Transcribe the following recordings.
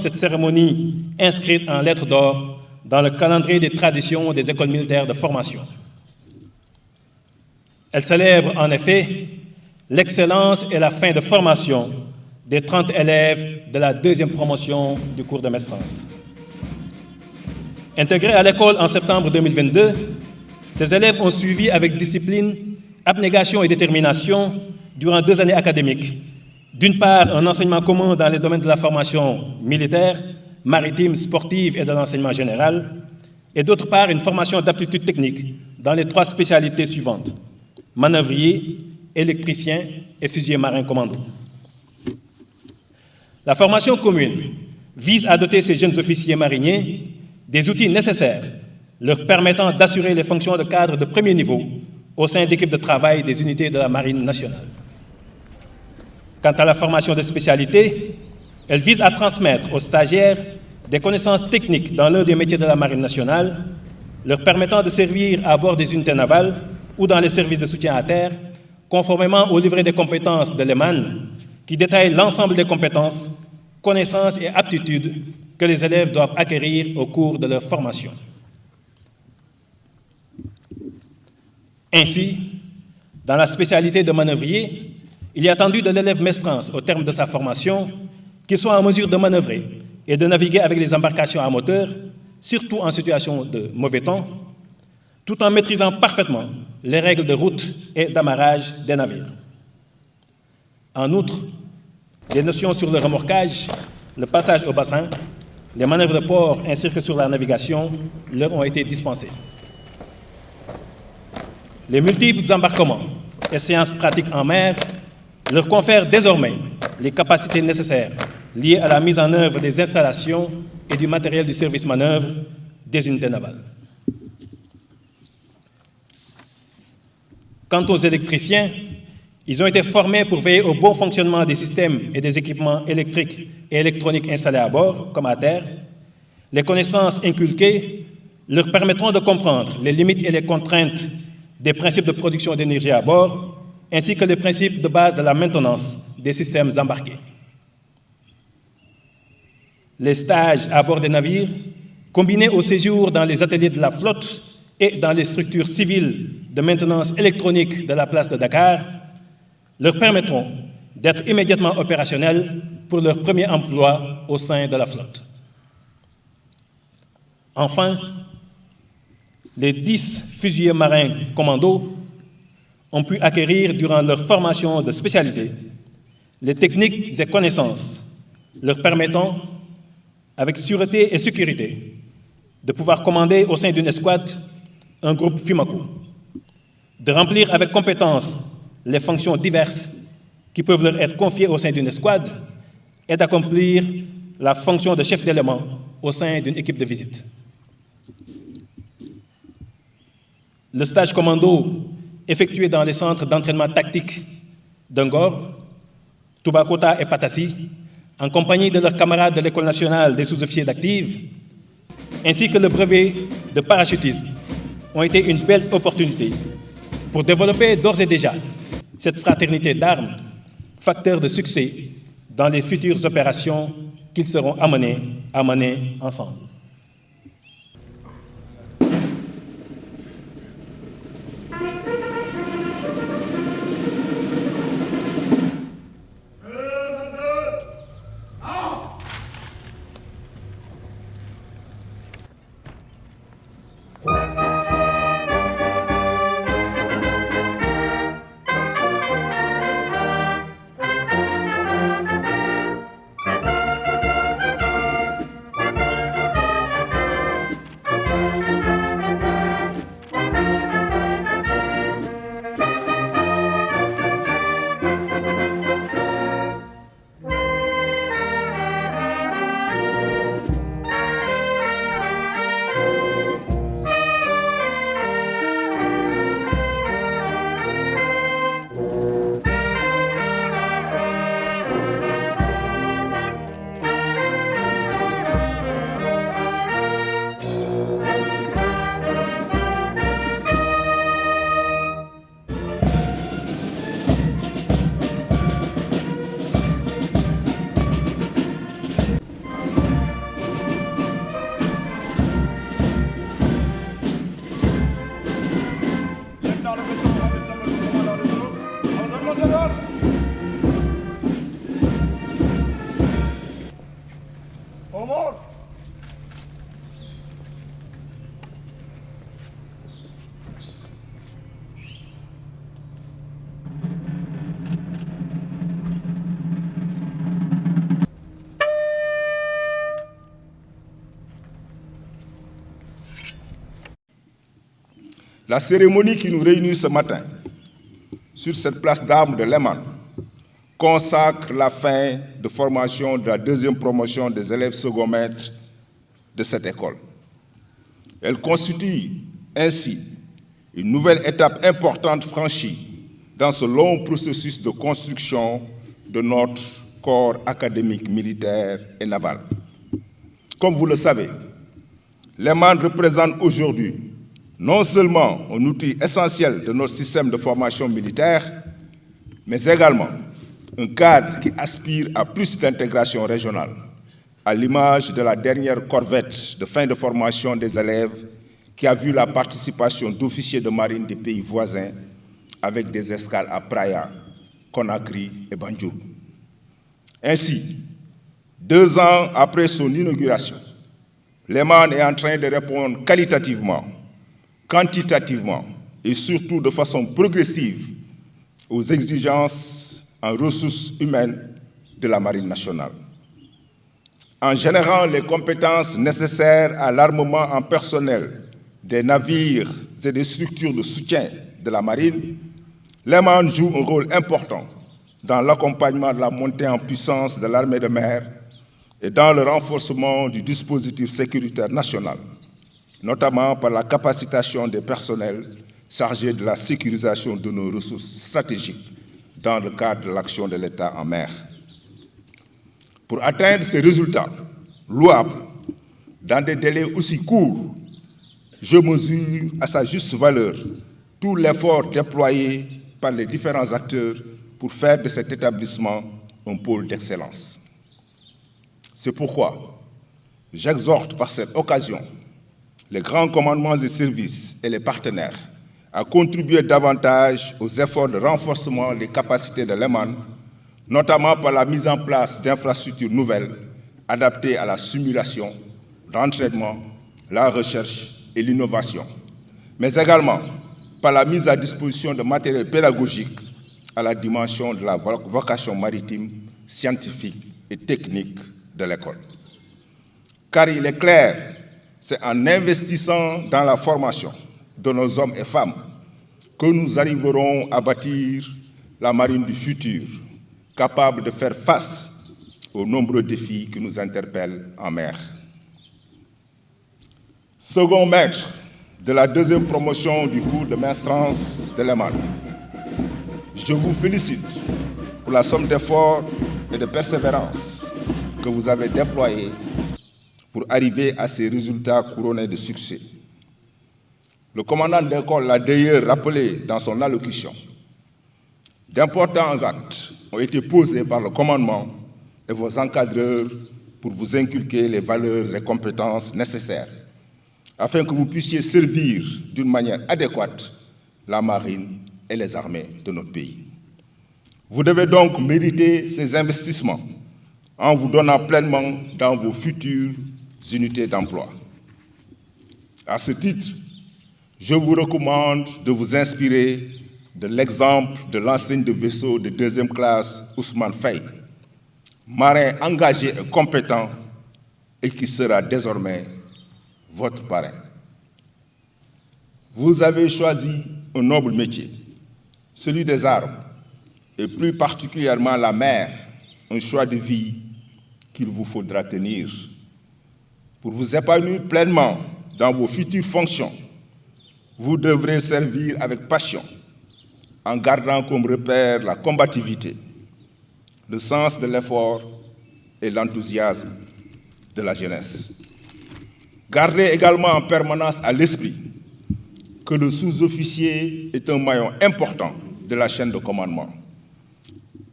cette cérémonie inscrite en lettres d'or dans le calendrier des traditions des écoles militaires de formation. Elle célèbre en effet l'excellence et la fin de formation des 30 élèves de la deuxième promotion du cours de maîtrise. Intégrés à l'école en septembre 2022, ces élèves ont suivi avec discipline, abnégation et détermination durant 2 années académiques. D'une part, un enseignement commun dans les domaines de la formation militaire, maritime, sportive et de l'enseignement général, et d'autre part, une formation d'aptitude technique dans les 3 spécialités suivantes: manœuvrier, électricien et fusilier marin commando. La formation commune vise à doter ces jeunes officiers mariniers des outils nécessaires leur permettant d'assurer les fonctions de cadre de premier niveau au sein d'équipes de travail des unités de la Marine nationale. Quant à la formation de spécialité, elle vise à transmettre aux stagiaires des connaissances techniques dans l'un des métiers de la Marine nationale, leur permettant de servir à bord des unités navales ou dans les services de soutien à terre, conformément au livret des compétences de l'EMAN, qui détaille l'ensemble des compétences, connaissances et aptitudes que les élèves doivent acquérir au cours de leur formation. Ainsi, dans la spécialité de manœuvrier, il est attendu de l'élève maestrance, au terme de sa formation, qu'il soit en mesure de manœuvrer et de naviguer avec les embarcations à moteur, surtout en situation de mauvais temps, tout en maîtrisant parfaitement les règles de route et d'amarrage des navires. En outre, les notions sur le remorquage, le passage au bassin, les manœuvres de port ainsi que sur la navigation leur ont été dispensées. Les multiples embarquements et séances pratiques en mer leur confèrent désormais les capacités nécessaires liées à la mise en œuvre des installations et du matériel du service manœuvre des unités navales. Quant aux électriciens, ils ont été formés pour veiller au bon fonctionnement des systèmes et des équipements électriques et électroniques installés à bord, comme à terre. Les connaissances inculquées leur permettront de comprendre les limites et les contraintes des principes de production d'énergie à bord, ainsi que les principes de base de la maintenance des systèmes embarqués. Les stages à bord des navires, combinés au séjour dans les ateliers de la flotte et dans les structures civiles de maintenance électronique de la place de Dakar, leur permettront d'être immédiatement opérationnels pour leur premier emploi au sein de la flotte. Enfin, les 10 fusiliers marins commando ont pu acquérir durant leur formation de spécialité les techniques et connaissances leur permettant, avec sûreté et sécurité, de pouvoir commander au sein d'une escouade un groupe FUMACO, de remplir avec compétence les fonctions diverses qui peuvent leur être confiées au sein d'une escouade et d'accomplir la fonction de chef d'élément au sein d'une équipe de visite. Le stage commando effectué dans les centres d'entraînement tactique d'Angor, Toubacouta et Patassi, en compagnie de leurs camarades de l'École nationale des sous-officiers d'active, ainsi que le brevet de parachutisme, ont été une belle opportunité pour développer d'ores et déjà cette fraternité d'armes, facteur de succès dans les futures opérations qu'ils seront amenés à mener ensemble. La cérémonie qui nous réunit ce matin sur cette place d'armes de Léman consacre la fin de formation de la deuxième promotion des élèves second maîtres de cette école. Elle constitue ainsi une nouvelle étape importante franchie dans ce long processus de construction de notre corps académique militaire et naval. Comme vous le savez, Léman représente aujourd'hui non seulement un outil essentiel de notre système de formation militaire, mais également un cadre qui aspire à plus d'intégration régionale, à l'image de la dernière corvette de fin de formation des élèves qui a vu la participation d'officiers de marine des pays voisins avec des escales à Praia, Conakry et Banjul. Ainsi, 2 ans après son inauguration, Léman est en train de répondre qualitativement, quantitativement et surtout de façon progressive aux exigences en ressources humaines de la Marine nationale. En générant les compétences nécessaires à l'armement en personnel des navires et des structures de soutien de la Marine, Léman joue un rôle important dans l'accompagnement de la montée en puissance de l'armée de mer et dans le renforcement du dispositif sécuritaire national, notamment par la capacitation des personnels chargés de la sécurisation de nos ressources stratégiques dans le cadre de l'action de l'État en mer. Pour atteindre ces résultats louables dans des délais aussi courts, je mesure à sa juste valeur tout l'effort déployé par les différents acteurs pour faire de cet établissement un pôle d'excellence. C'est pourquoi j'exhorte par cette occasion les grands commandements et services et les partenaires à contribuer davantage aux efforts de renforcement des capacités de Léman, notamment par la mise en place d'infrastructures nouvelles adaptées à la simulation, l'entraînement, la recherche et l'innovation, mais également par la mise à disposition de matériel pédagogique à la dimension de la vocation maritime, scientifique et technique de l'école. Car il est clair, c'est en investissant dans la formation de nos hommes et femmes que nous arriverons à bâtir la marine du futur, capable de faire face aux nombreux défis qui nous interpellent en mer. Second maître de la deuxième promotion du cours de maintenance de Léman, je vous félicite pour la somme d'efforts et de persévérance que vous avez déployés pour arriver à ces résultats couronnés de succès. Le commandant d'école l'a d'ailleurs rappelé dans son allocution. D'importants actes ont été posés par le commandement et vos encadreurs pour vous inculquer les valeurs et compétences nécessaires afin que vous puissiez servir d'une manière adéquate la marine et les armées de notre pays. Vous devez donc mériter ces investissements en vous donnant pleinement dans vos futures unités d'emploi. À ce titre, je vous recommande de vous inspirer de l'exemple de l'enseigne de vaisseau de 2e classe Ousmane Faye, marin engagé et compétent et qui sera désormais votre parrain. Vous avez choisi un noble métier, celui des armes, et plus particulièrement la mer, un choix de vie qu'il vous faudra tenir. Pour vous épanouir pleinement dans vos futures fonctions, vous devrez servir avec passion, en gardant comme repère la combativité, le sens de l'effort et l'enthousiasme de la jeunesse. Gardez également en permanence à l'esprit que le sous-officier est un maillon important de la chaîne de commandement.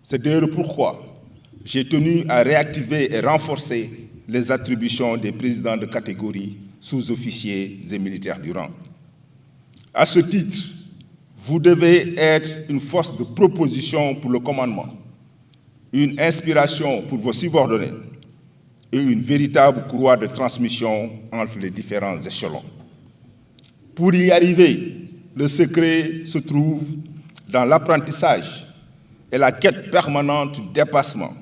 C'est d'ailleurs pourquoi j'ai tenu à réactiver et renforcer les attributions des présidents de catégorie, sous-officiers et militaires du rang. À ce titre, vous devez être une force de proposition pour le commandement, une inspiration pour vos subordonnés et une véritable courroie de transmission entre les différents échelons. Pour y arriver, le secret se trouve dans l'apprentissage et la quête permanente du dépassement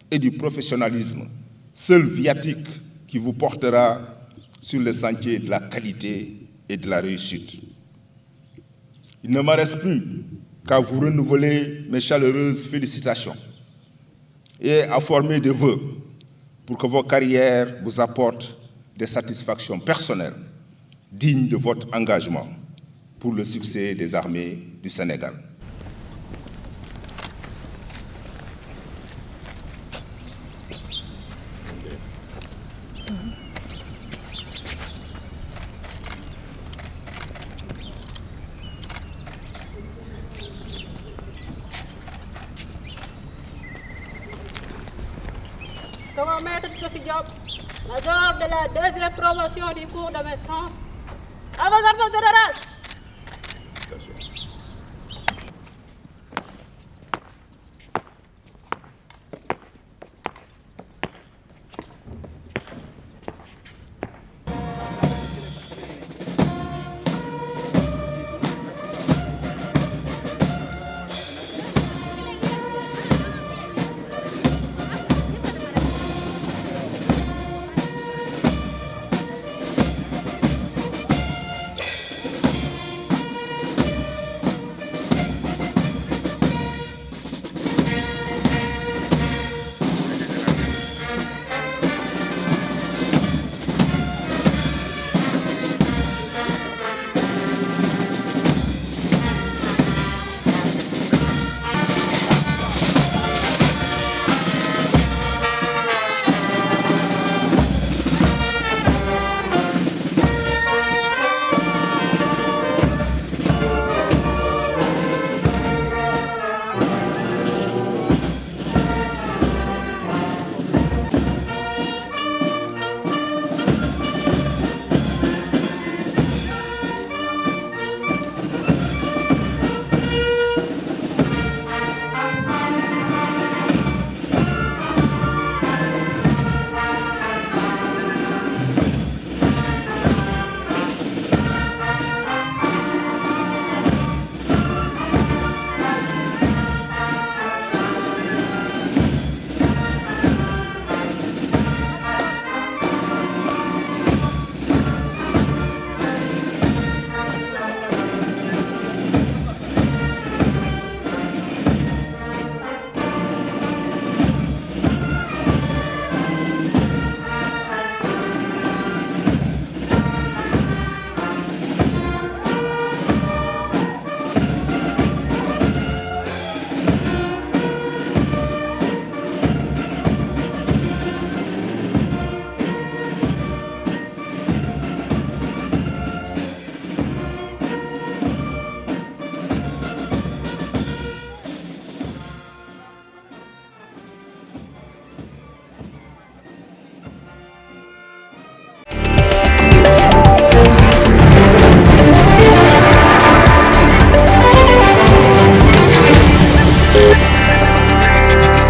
et du professionnalisme, seul viatique qui vous portera sur le sentier de la qualité et de la réussite. Il ne me reste plus qu'à vous renouveler mes chaleureuses félicitations et à former des vœux pour que vos carrières vous apportent des satisfactions personnelles dignes de votre engagement pour le succès des armées du Sénégal. Second maître Sophie Diop, major de la 2e promotion du cours de maîtresse. À vos ordres, général!